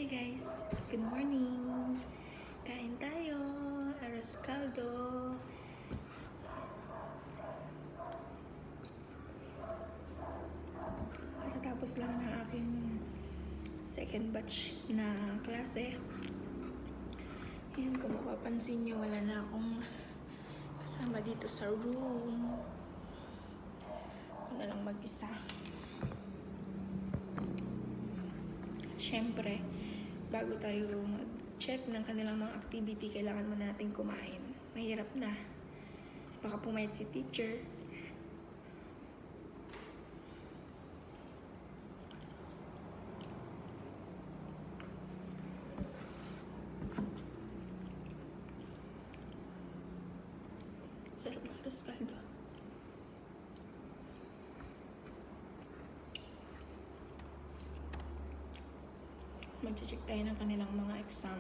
Hi guys! Good morning! Kain tayo! Arroz caldo! Katatapos lang ng aking second batch na klase. Ngayon kung mapapansin nyo, wala na akong kasama dito sa room. Ako na lang mag-isa. Siyempre, bago tayo mag-check ng kanilang mga activity, kailangan mo natin kumain. Mahirap na. Baka pumayat si teacher. Sarap na arroz caldo. Mag-check tayo ng kanilang mga exam.